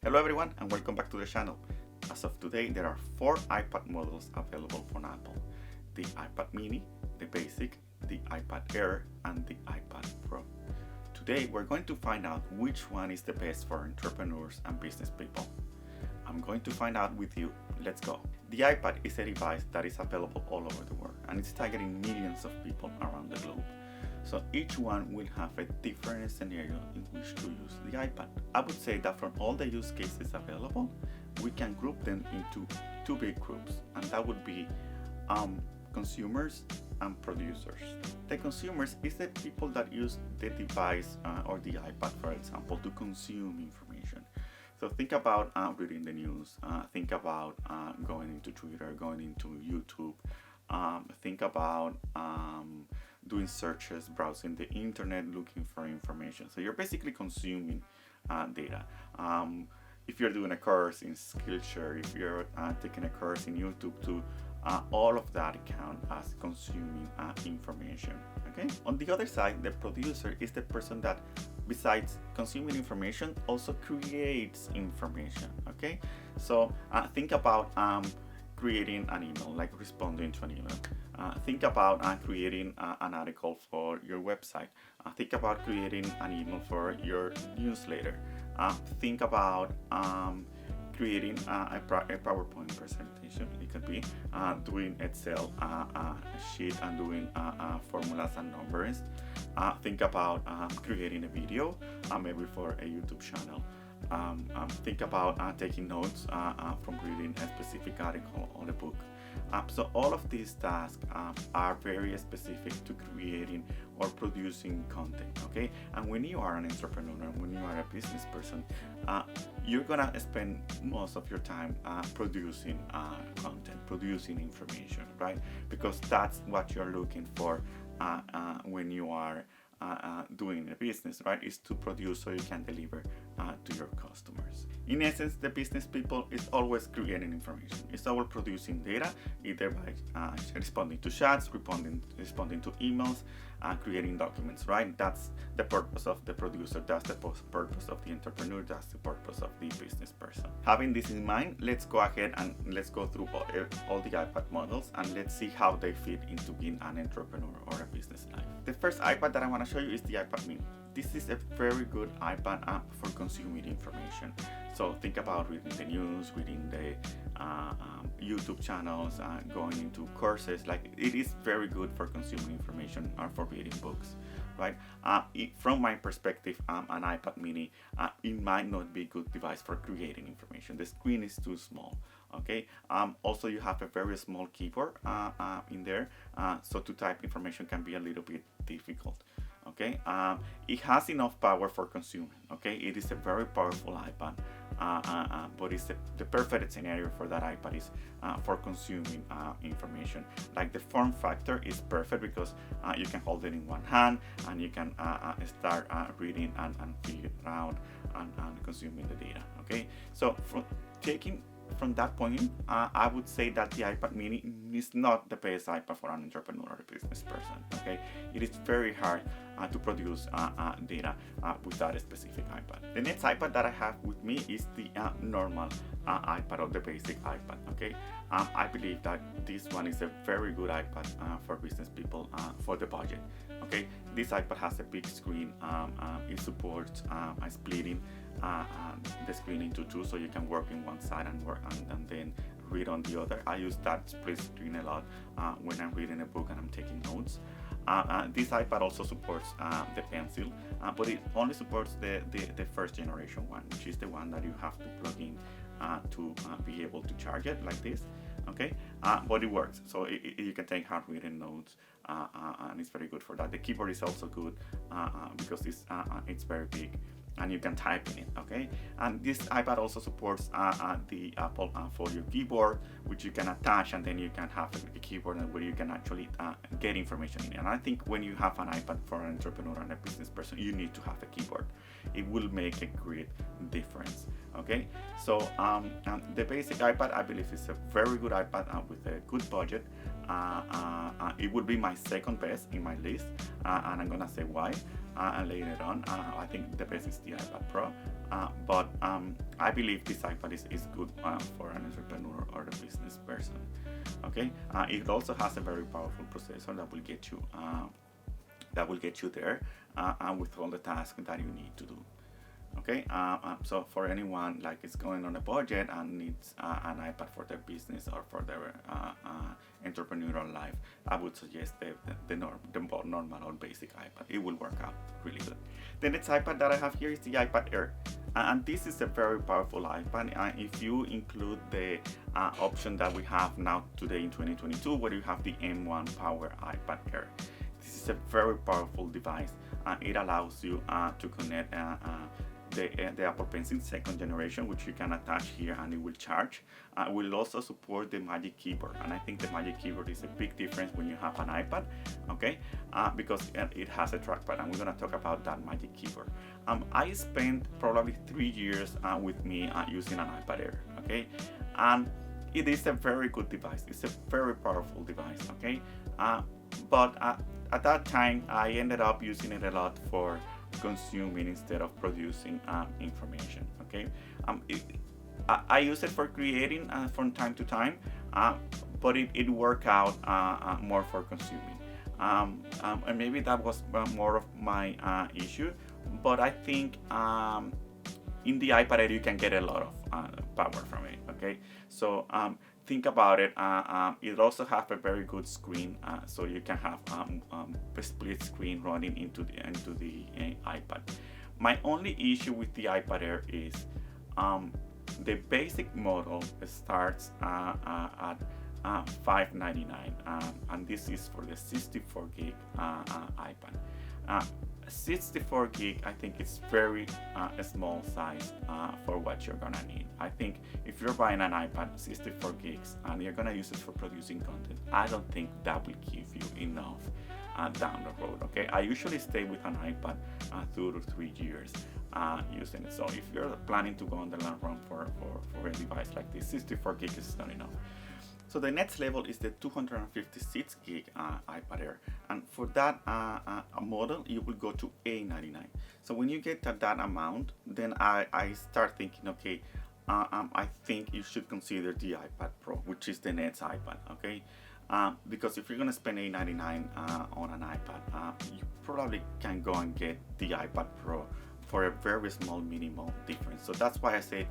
Hello everyone and welcome back to the channel. As of today, there are 4 iPad models available from Apple. The iPad mini, the basic, the iPad Air, and the iPad Pro. Today we're going to find out which one is the best for entrepreneurs and business people. I'm going to find out with you. Let's go. The iPad is a device that is available all over the world and it's targeting millions of people around the globe. So each one will have a different scenario in which to use the iPad. I would say that from all the use cases available, we can group them into 2 big groups, and that would be consumers and producers. The consumers is the people that use the device or the iPad, for example, to consume information. So think about reading the news, think about going into Twitter, going into YouTube, think about doing searches, browsing the internet, looking for information. So you're basically consuming data. If you're doing a course in Skillshare, if you're taking a course in YouTube too, all of that count as consuming information. Okay. On the other side, the producer is the person that, besides consuming information, also creates information. Okay. So think about creating an email, like responding to an email. Think about creating an article for your website. Think about creating an email for your newsletter. Think about creating a PowerPoint presentation. It could be doing Excel sheet and doing formulas and numbers. Think about creating a video, maybe for a YouTube channel. Think about taking notes from reading a specific article or a book. So all of these tasks are very specific to creating or producing content, okay? And when you are an entrepreneur, when you are a business person, you're gonna spend most of your time producing content, producing information, right? Because that's what you're looking for when you are doing a business, right? Is to produce so you can deliver to your customers. In essence, the business people is always creating information. It's always producing data, either by responding to chats, responding to emails, creating documents, right? That's the purpose of the producer. That's the purpose of the entrepreneur. That's the purpose of the business person. Having this in mind, let's go ahead and let's go through all the iPad models and let's see how they fit into being an entrepreneur or a business life. The first iPad that I want to show you is the iPad mini. This is a very good iPad app for consuming information. So think about reading the news, reading the YouTube channels, going into courses. Like, it is very good for consuming information or for reading books, right? From my perspective, an iPad mini, it might not be a good device for creating information. The screen is too small. Okay. Also, you have a very small keyboard in there, so to type information can be a little bit difficult. Okay, it has enough power for consuming. Okay, it is a very powerful iPad, but it's the perfect scenario for that iPad is for consuming information. Like, the form factor is perfect because you can hold it in one hand and you can start reading and figure out and consuming the data. Okay, so from that point, I would say that the iPad mini is not the best iPad for an entrepreneur or a business person. Okay, it is very hard to produce data with that specific iPad. The next iPad that I have with me is the normal iPad, or the basic iPad. Okay, I believe that this one is a very good iPad for business people for the budget. Okay, this iPad has a big screen. It supports splitting the screen into 2, so you can work in one side and then read on the other. I use that split screen a lot when I'm reading a book and I'm taking notes. This iPad also supports the pencil, but it only supports the first generation one, which is the one that you have to plug in to be able to charge it like this. Okay, but it works, so you can take handwritten notes, and it's very good for that. The keyboard is also good because it's very big and you can type in it. Okay, and this iPad also supports the Apple Folio keyboard, which you can attach, and then you can have a keyboard where you can actually get information in it. And I think when you have an iPad for an entrepreneur and a business person, you need to have a keyboard. It will make a great difference. Okay, so the basic iPad, I believe, is a very good iPad with a good budget. It would be my second best in my list, and I'm gonna say why later on. I think the best is the iPad Pro. but I believe this iPad is good for an entrepreneur or a business person. Okay, it also has a very powerful processor that will get you there and with all the tasks that you need to do. Okay, so for anyone like is going on a budget and needs an iPad for their business or for their entrepreneurial life, I would suggest the normal or basic iPad. It will work out really good. The next iPad that I have here is the iPad Air, and this is a very powerful iPad. If you include the option that we have now today in 2022, where you have the M1 Power iPad Air. This is a very powerful device. It allows you to connect the Apple Pencil 2nd generation, which you can attach here and it will charge. It will also support the Magic Keyboard, and I think the Magic Keyboard is a big difference when you have an iPad, okay? Because it has a trackpad, and we're gonna talk about that Magic Keyboard. I spent probably 3 years with me using an iPad Air, okay? And it is a very good device. It's a very powerful device, okay? But at that time, I ended up using it a lot for consuming instead of producing information. Okay, I use it for creating from time to time, but it worked out more for consuming, and maybe that was more of my issue. But I think in the iPad Air you can get a lot of power from it. Okay, so think about it. It also has a very good screen, so you can have a split screen running into the iPad. My only issue with the iPad Air is the basic model starts at $599, and this is for the 64 gig iPad. 64 gig, I think it's very a small size for what you're gonna need. I think if you're buying an iPad 64 gigs and you're gonna use it for producing content, I don't think that will give you enough down the road. Okay, I usually stay with an iPad 2 to 3 years using it. So if you're planning to go on the long run for a device like this, 64 gig is not enough. So the next level is the 256 gig iPad Air, and for that model you will go to $899. So when you get to that amount, then I start thinking, okay, I think you should consider the iPad Pro, which is the next iPad. Okay, because if you're gonna spend $899 on an iPad, you probably can go and get the iPad Pro for a very small minimal difference. So that's why I said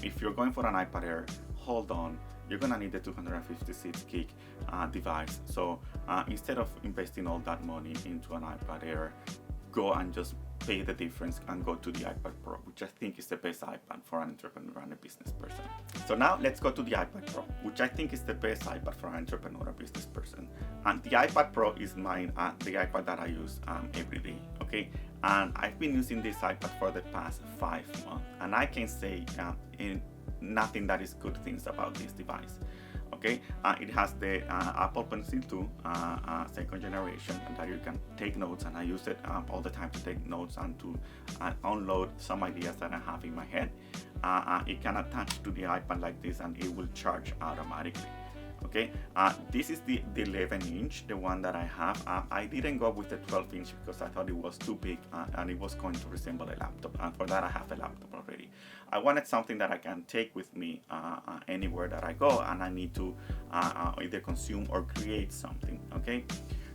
if you're going for an iPad Air, hold on. You're gonna need the 256 gig device. So instead of investing all that money into an iPad Air, go and just pay the difference and go to the iPad Pro, which I think is the best iPad for an entrepreneur and a business person. So now let's go to the iPad Pro, which I think is the best iPad for an entrepreneur or business person. And the iPad Pro is mine, the iPad that I use every day. Okay, and I've been using this iPad for the past 5 months, and I can say nothing that is good things about this device. Okay, it has the Apple Pencil 2 2nd generation, and that you can take notes, and I use it all the time to take notes and to unload some ideas that I have in my head. It can attach to the iPad like this, and it will charge automatically. Okay, this is the 11-inch, the one that I have. I didn't go with the 12-inch because I thought it was too big and it was going to resemble a laptop, and for that I have a laptop already. I wanted something that I can take with me anywhere that I go and I need to either consume or create something. Okay,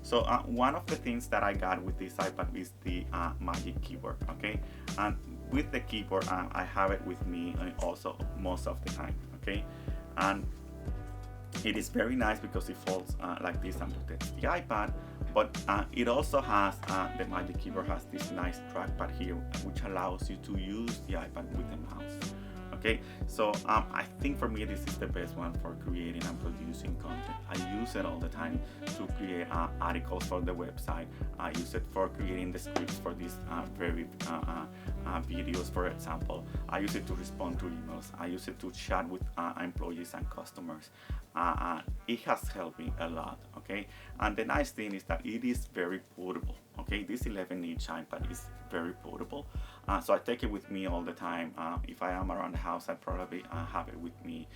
so one of the things that I got with this iPad is the Magic Keyboard. Okay, and with the keyboard I have it with me also most of the time. Okay, and it is very nice because it folds like this and protects the iPad, but it also has, the Magic Keyboard has this nice trackpad here, which allows you to use the iPad with the mouse. Okay, so I think for me this is the best one for creating and producing content. I use it all the time to create articles for the website. I use it for creating the scripts for these very videos, for example. I use it to respond to emails. I use it to chat with employees and customers. It has helped me a lot. Okay, and the nice thing is that it is very portable. Okay, this 11-inch iPad is very portable, so I take it with me all the time. If I am around the house, I probably have it with me.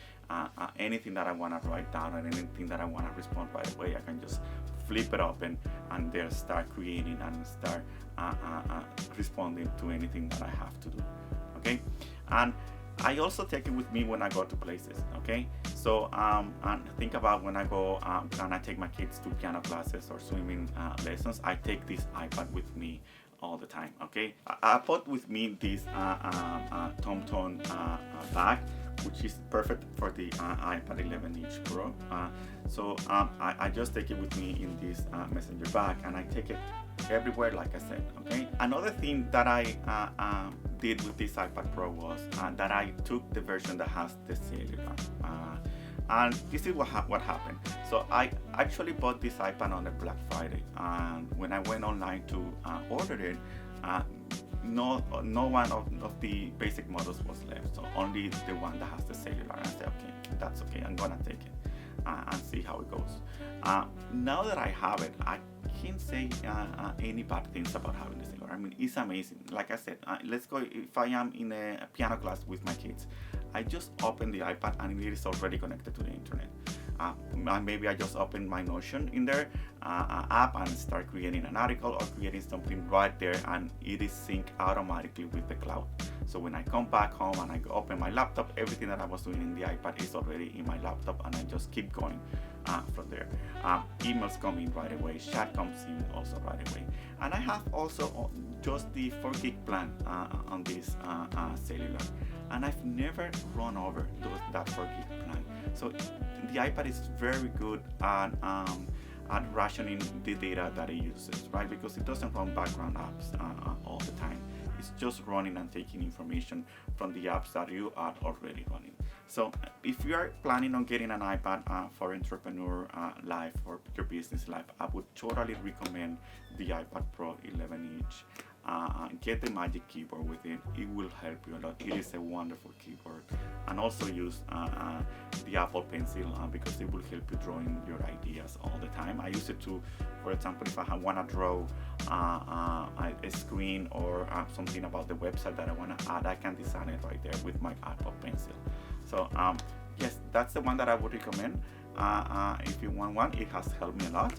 Anything that I want to write down and anything that I want to respond right away, I can just flip it open and there start creating and start responding to anything that I have to do. okay? And I also take it with me when I go to places, okay? So and think about when I go and I take my kids to piano classes or swimming lessons, I take this iPad with me all the time, okay? I bought with me this Tom bag, which is perfect for the iPad 11-inch Pro. So I just take it with me in this messenger bag, and I take it everywhere, like I said, okay? Another thing that I did with this iPad Pro was that I took the version that has the cellular. And this is what happened. So I actually bought this iPad on a Black Friday, and when I went online to order it, no one of the basic models was left, so only the one that has the cellular. And I said, okay, that's okay, I'm gonna take it and see how it goes. Now that I have it, I can't say any bad things about having the cellular. I mean, it's amazing. Like I said, let's go, if I am in a piano class with my kids, I just open the iPad and it is already connected to the internet. Maybe I just open my Notion in there app and start creating an article or creating something right there, and it is synced automatically with the cloud. So when I come back home and I open my laptop, everything that I was doing in the iPad is already in my laptop, and I just keep going from there. Emails come in right away, chat comes in also right away. And I have also just the 4 gig plan on this cellular, and I've never run over that 4 gig plan. So the iPad is very good at rationing the data that it uses, right? Because it doesn't run background apps all the time. It's just running and taking information from the apps that you are already running. So if you are planning on getting an iPad for entrepreneur life or your business life, I would totally recommend the iPad Pro 11-inch. Get the Magic Keyboard with it. It will help you a lot. It is a wonderful keyboard. And also use the Apple Pencil because it will help you drawing your ideas all the time. I use it to, for example, if I want to draw a screen or something about the website that I want to add, I can design it right there with my Apple Pencil. So yes, that's the one that I would recommend. If you want one, it has helped me a lot.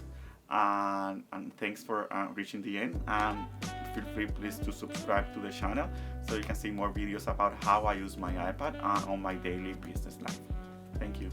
And thanks for reaching the end. Feel free please to subscribe to the channel so you can see more videos about how I use my iPad on my daily business life. Thank you.